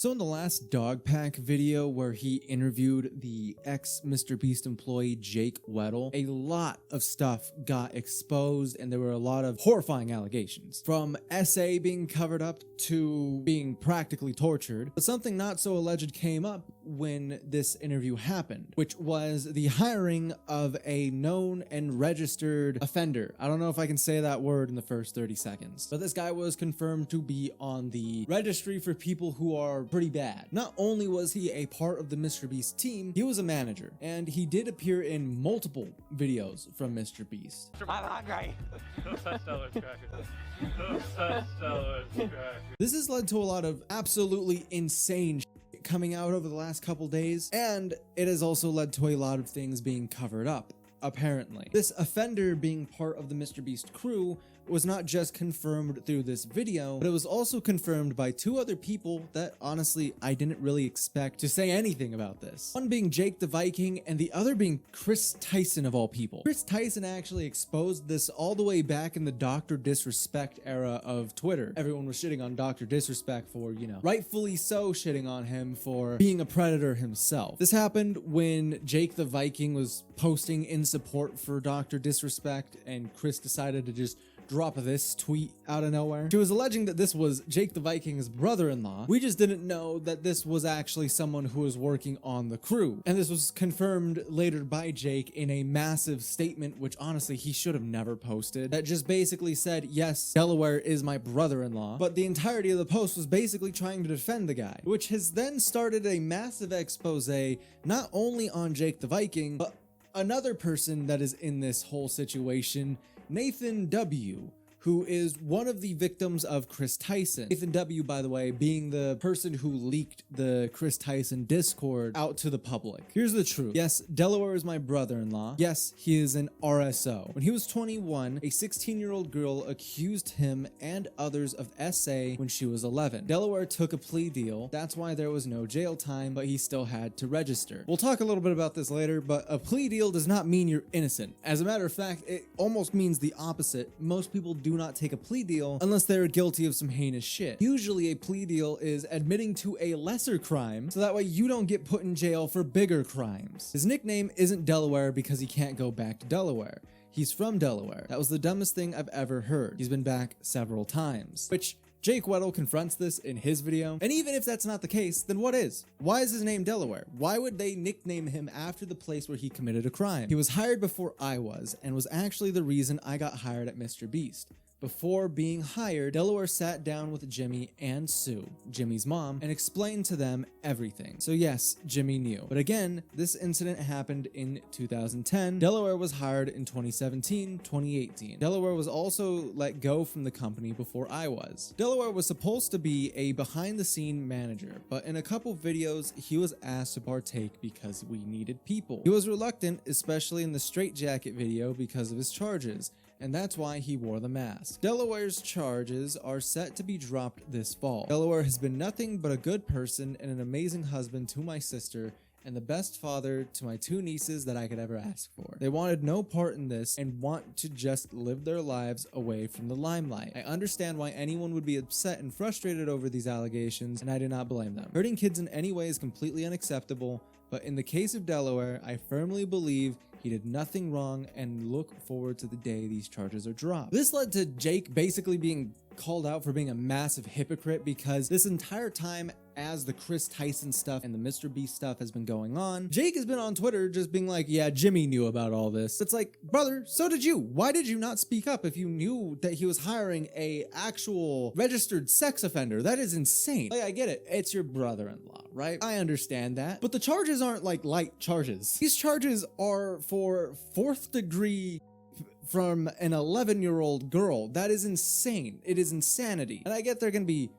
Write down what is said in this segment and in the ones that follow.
So in the last Dog Pack video where he interviewed the ex-Mrbeast employee Jake Weddle, a lot of stuff got exposed and there were a lot of horrifying allegations. From SA being covered up to being practically tortured. But something not so alleged came up when this interview happened, which was the hiring of a known and registered offender. I don't know if I can say that word in the first 30 seconds, but this guy was confirmed to be on the registry for people who are pretty bad. Not only was he a part of the Mrbeast team, he was a manager, and he did appear in multiple videos from Mrbeast. I'm hungry. This has led to a lot of absolutely insane shit coming out over the last couple days, and it has also led to a lot of things being covered up. Apparently, this offender being part of the Mrbeast crew was not just confirmed through this video, but it was also confirmed by two other people that honestly I didn't really expect to say anything about this. One being Jake the Viking and the other being Chris Tyson of all people. Chris Tyson actually exposed this all the way back in the Dr. Disrespect era of Twitter. Everyone was shitting on Dr. Disrespect for, rightfully so shitting on him for being a predator himself. This happened when Jake the Viking was posting in support for Dr. Disrespect and Chris decided to just drop this tweet out of nowhere. She was alleging that this was Jake the Viking's brother-in-law. We just didn't know that this was actually someone who was working on the crew. And this was confirmed later by Jake in a massive statement, which honestly he should have never posted, that just basically said, yes, Delaware is my brother-in-law. But the entirety of the post was basically trying to defend the guy, which has then started a massive expose not only on Jake the Viking, but another person that is in this whole situation, Nathan W., who is one of the victims of Chris Tyson. Nathan W., by the way, being the person who leaked the Chris Tyson Discord out to the public. Here's the truth. Yes, Delaware is my brother-in-law. Yes, he is an RSO. When he was 21, a 16-year-old girl accused him and others of SA when she was 11. Delaware took a plea deal. That's why there was no jail time, but he still had to register. We'll talk a little bit about this later, but a plea deal does not mean you're innocent. As a matter of fact, it almost means the opposite. Most people do not take a plea deal unless they're guilty of some heinous shit. Usually a plea deal is admitting to a lesser crime so that way you don't get put in jail for bigger crimes. His nickname isn't Delaware because he can't go back to Delaware. He's from Delaware. That was the dumbest thing I've ever heard. He's been back several times, which Jake Weddle confronts this in his video. And even if that's not the case, then what is? Why is his name Delaware? Why would they nickname him after the place where he committed a crime? He was hired before I was, and was actually the reason I got hired at Mrbeast. Before being hired, Delaware sat down with Jimmy and Sue, Jimmy's mom, and explained to them everything. So yes, Jimmy knew. But again, this incident happened in 2010. Delaware was hired in 2017, 2018. Delaware was also let go from the company before I was. Delaware was supposed to be a behind-the-scene manager, but in a couple videos, he was asked to partake because we needed people. He was reluctant, especially in the straitjacket video because of his charges, and that's why he wore the mask. Delaware's charges are set to be dropped this fall. Delaware has been nothing but a good person and an amazing husband to my sister and the best father to my two nieces that I could ever ask for. They wanted no part in this and want to just live their lives away from the limelight. I understand why anyone would be upset and frustrated over these allegations, and I do not blame them. Hurting kids in any way is completely unacceptable, but in the case of Delaware, I firmly believe he did nothing wrong and look forward to the day these charges are dropped. This led to Jake basically being called out for being a massive hypocrite because this entire time as the Chris Tyson stuff and the Mrbeast stuff has been going on, Jake has been on Twitter just being like, yeah, Jimmy knew about all this. It's like, brother, so did you. Why did you not speak up if you knew that he was hiring a actual registered sex offender? That is insane. Like, I get it. It's your brother-in-law, right? I understand that. But the charges aren't like light charges. These charges are for 4th degree from an 11-year-old girl. That is insane. It is insanity. And I get there can be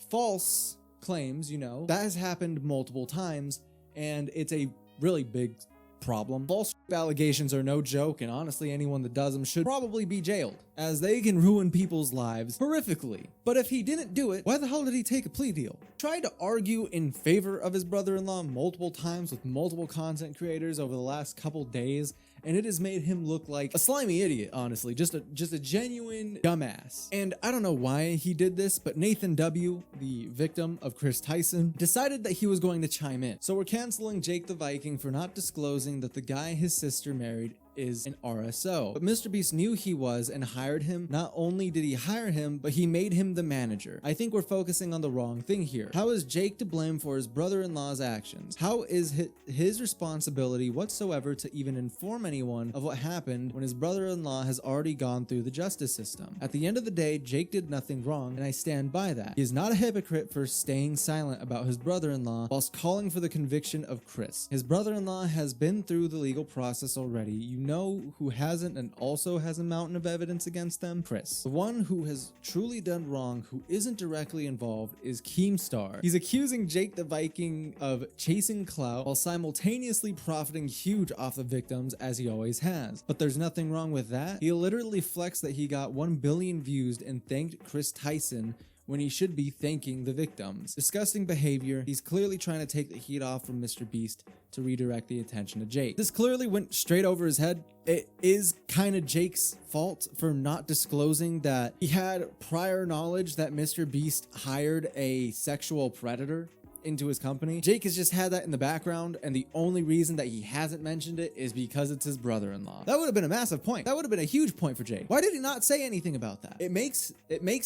false claims, that has happened multiple times, and it's a really big problem. False allegations are no joke, and honestly, anyone that does them should probably be jailed, as they can ruin people's lives horrifically. But if he didn't do it, why the hell did he take a plea deal? Tried to argue in favor of his brother-in-law multiple times with multiple content creators over the last couple days, and it has made him look like a slimy idiot, honestly, just a genuine dumbass. And I don't know why he did this, but Nathan W., the victim of Chris Tyson, decided that he was going to chime in. So we're canceling Jake the Viking for not disclosing that the guy his sister married is an RSO. But Mrbeast knew he was and hired him. Not only did he hire him, but he made him the manager. I think we're focusing on the wrong thing here. How is Jake to blame for his brother-in-law's actions? How is his responsibility whatsoever to even inform anyone of what happened when his brother-in-law has already gone through the justice system? At the end of the day, Jake did nothing wrong, and I stand by that. He is not a hypocrite for staying silent about his brother-in-law whilst calling for the conviction of Chris. His brother-in-law has been through the legal process already. You know who hasn't and also has a mountain of evidence against them? Chris. The one who has truly done wrong, who isn't directly involved, is Keemstar. He's accusing Jake the Viking of chasing clout while simultaneously profiting huge off the victims, as he always has. But there's nothing wrong with that. He literally flexed that he got 1 billion views and thanked Chris Tyson when he should be thanking the victims. Disgusting behavior. He's clearly trying to take the heat off from Mrbeast to redirect the attention to Jake. This clearly went straight over his head. It is kind of Jake's fault for not disclosing that he had prior knowledge that Mrbeast hired a sexual predator into his company. Jake has just had that in the background, and the only reason that he hasn't mentioned it is because it's his brother-in-law. That would have been a massive point. That would have been a huge point for Jake. Why did he not say anything about that? It makes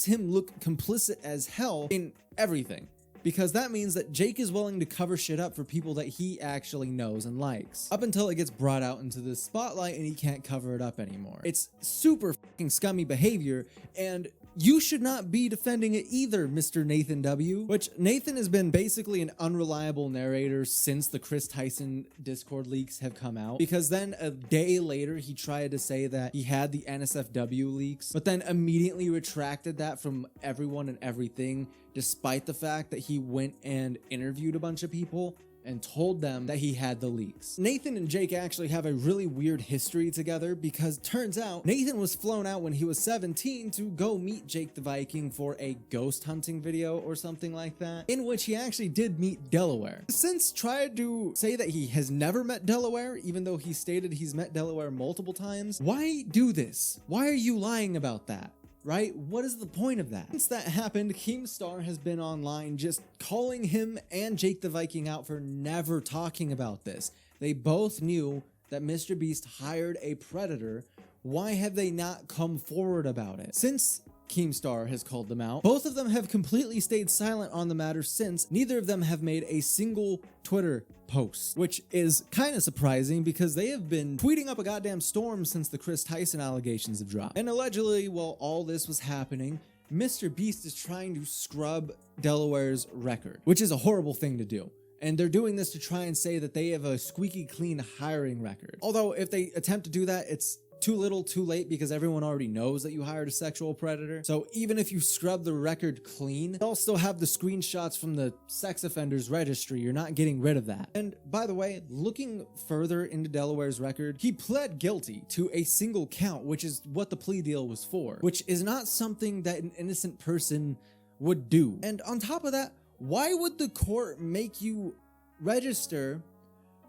him look complicit as hell in everything, because that means that Jake is willing to cover shit up for people that he actually knows and likes, up until it gets brought out into the spotlight and he can't cover it up anymore. It's super fucking scummy behavior, and you should not be defending it either, Mr. Nathan W. Which Nathan has been basically an unreliable narrator since the Chris Tyson Discord leaks have come out, because then a day later he tried to say that he had the NSFW leaks, but then immediately retracted that from everyone and everything, despite the fact that he went and interviewed a bunch of people and told them that he had the leaks. Nathan and Jake actually have a really weird history together, because turns out Nathan was flown out when he was 17 to go meet Jake the Viking for a ghost hunting video or something like that, in which he actually did meet Delaware. Since tried to say that he has never met Delaware, even though he stated he's met Delaware multiple times. Why do this? Why are you lying about that? Right? What is the point of that? Since that happened, Keemstar has been online just calling him and Jake the Viking out for never talking about this. They both knew that Mrbeast hired a predator. Why have they not come forward about it? Since Keemstar has called them out, both of them have completely stayed silent on the matter since. Neither of them have made a single Twitter post, which is kind of surprising because they have been tweeting up a goddamn storm since the Chris Tyson allegations have dropped. And allegedly, while all this was happening, Mrbeast is trying to scrub Delaware's record, which is a horrible thing to do. And they're doing this to try and say that they have a squeaky clean hiring record. Although if they attempt to do that, it's too little too late, because everyone already knows that you hired a sexual predator. So even if you scrub the record clean, they'll still have the screenshots from the sex offenders registry. You're not getting rid of that. And by the way, looking further into Delaware's record, he pled guilty to a single count, which is what the plea deal was for, which is not something that an innocent person would do. And on top of that, why would the court make you register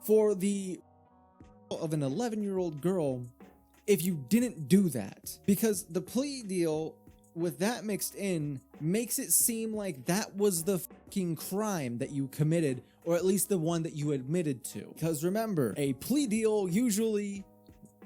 for the of an 11-year-old girl if you didn't do that? Because the plea deal with that mixed in makes it seem like that was the fucking crime that you committed, or at least the one that you admitted to. Because remember, a plea deal usually,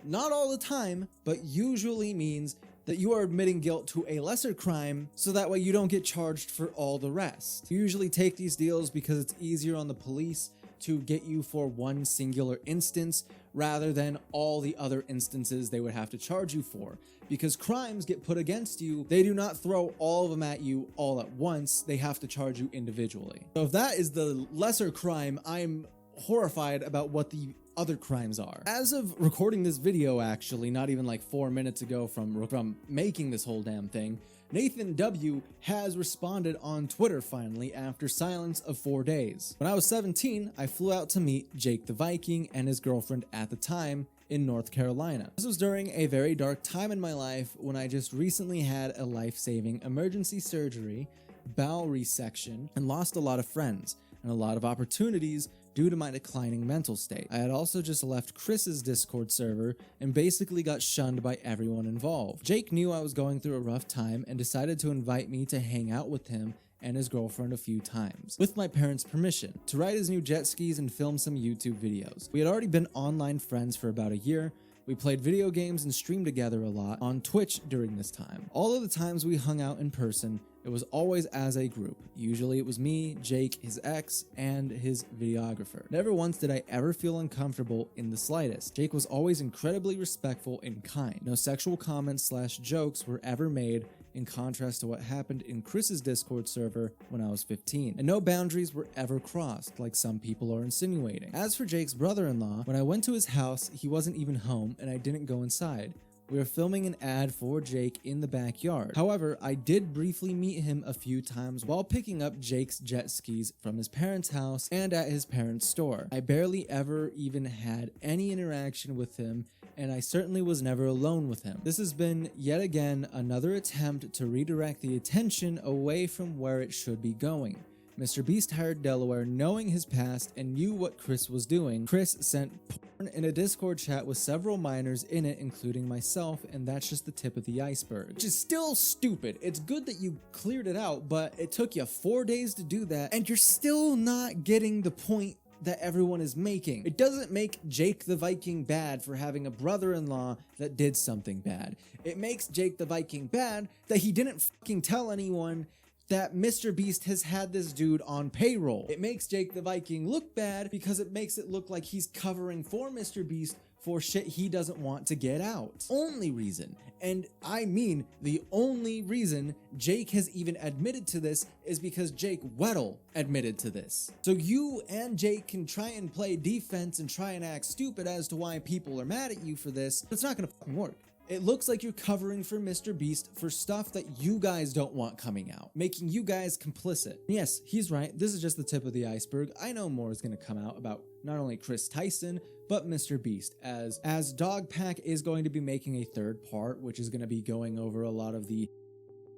not all the time, but usually means that you are admitting guilt to a lesser crime, so that way you don't get charged for all the rest. You usually take these deals because it's easier on the police to get you for one singular instance rather than all the other instances they would have to charge you for. Because crimes get put against you, they do not throw all of them at you all at once, they have to charge you individually. So if that is the lesser crime, I'm horrified about what the other crimes are. As of recording this video, actually, not even like 4 minutes ago from making this whole damn thing, Nathan W. has responded on Twitter finally after silence of 4 days. When I was 17, I flew out to meet Jake the Viking and his girlfriend at the time in North Carolina. This was during a very dark time in my life when I just recently had a life-saving emergency surgery, bowel resection, and lost a lot of friends and a lot of opportunities due to my declining mental state. I had also just left Chris's Discord server and basically got shunned by everyone involved. Jake knew I was going through a rough time and decided to invite me to hang out with him and his girlfriend a few times, with my parents' permission, to ride his new jet skis and film some YouTube videos. We had already been online friends for about a year. We played video games and streamed together a lot on Twitch during this time. All of the times we hung out in person, it was always as a group. Usually it was me, Jake, his ex, and his videographer. Never once did I ever feel uncomfortable in the slightest. Jake was always incredibly respectful and kind. No sexual comments / jokes were ever made, in contrast to what happened in Chris's Discord server when I was 15. And no boundaries were ever crossed, like some people are insinuating. As for Jake's brother-in-law, when I went to his house, he wasn't even home and I didn't go inside. We were filming an ad for Jake in the backyard. However, I did briefly meet him a few times while picking up Jake's jet skis from his parents' house and at his parents' store. I barely ever even had any interaction with him, and I certainly was never alone with him. This has been yet again another attempt to redirect the attention away from where it should be going. Mrbeast hired Delaware knowing his past and knew what Chris was doing. Chris sent porn in a Discord chat with several minors in it, including myself, and that's just the tip of the iceberg. Which is still stupid. It's good that you cleared it out, but it took you 4 days to do that, and you're still not getting the point that everyone is making. It doesn't make Jake the Viking bad for having a brother-in-law that did something bad. It makes Jake the Viking bad that he didn't fucking tell anyone that Mrbeast has had this dude on payroll. It makes Jake the Viking look bad because it makes it look like he's covering for Mrbeast for shit he doesn't want to get out. Only reason, and I mean the only reason Jake has even admitted to this is because Jake Weddle admitted to this. So you and Jake can try and play defense and try and act stupid as to why people are mad at you for this, but it's not gonna fucking work. It looks like you're covering for Mrbeast for stuff that you guys don't want coming out, making you guys complicit. Yes, he's right. This is just the tip of the iceberg. I know more is going to come out about not only Chris Tyson, but Mrbeast, as Dogpack is going to be making a third part, which is going to be going over a lot of the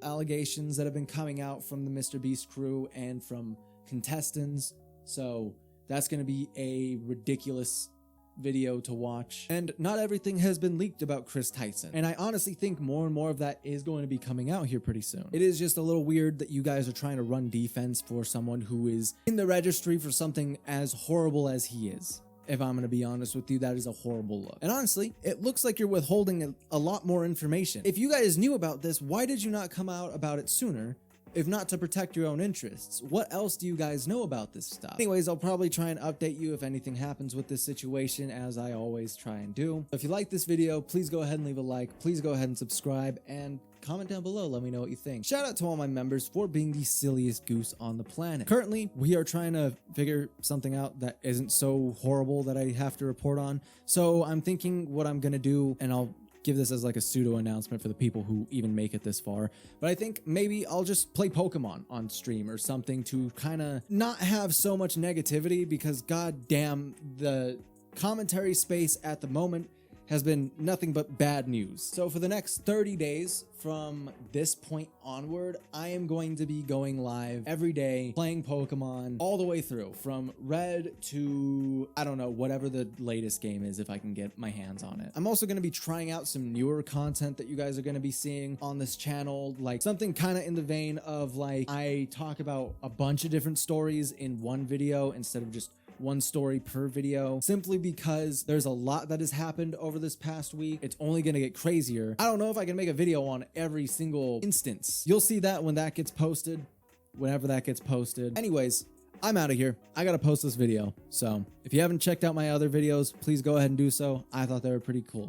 allegations that have been coming out from the Mrbeast crew and from contestants. So that's going to be a ridiculous video to watch, and not everything has been leaked about Chris Tyson, and I honestly think more and more of that is going to be coming out here pretty soon. It is just a little weird that you guys are trying to run defense for someone who is in the registry for something as horrible as he is. If I'm going to be honest with you, that is a horrible look. And honestly, it looks like you're withholding a lot more information. If you guys knew about this, why did you not come out about it sooner? If not to protect your own interests? What else do you guys know about this stuff? Anyways, I'll probably try and update you if anything happens with this situation, as I always try and do. If you like this video, please go ahead and leave a like, please go ahead and subscribe, and comment down below, let me know what you think. Shout out to all my members for being the silliest goose on the planet. Currently, we are trying to figure something out that isn't so horrible that I have to report on, so I'm thinking what I'm gonna do, and I'll give this as like a pseudo announcement for the people who even make it this far, but I think maybe I'll just play Pokemon on stream or something to kind of not have so much negativity, because goddamn, the commentary space at the moment has been nothing but bad news. So for the next 30 days from this point onward, I am going to be going live every day playing Pokemon all the way through from red to, I don't know, whatever the latest game is if I can get my hands on it. I'm also going to be trying out some newer content that you guys are going to be seeing on this channel, like something kind of in the vein of like I talk about a bunch of different stories in one video instead of just one story per video, simply because there's a lot that has happened over this past week. It's only gonna get crazier. I don't know if I can make a video on every single instance. You'll see that when that gets posted, whenever that gets posted. Anyways, I'm out of here. I gotta post this video. So if you haven't checked out my other videos, please go ahead and do so. I thought they were pretty cool.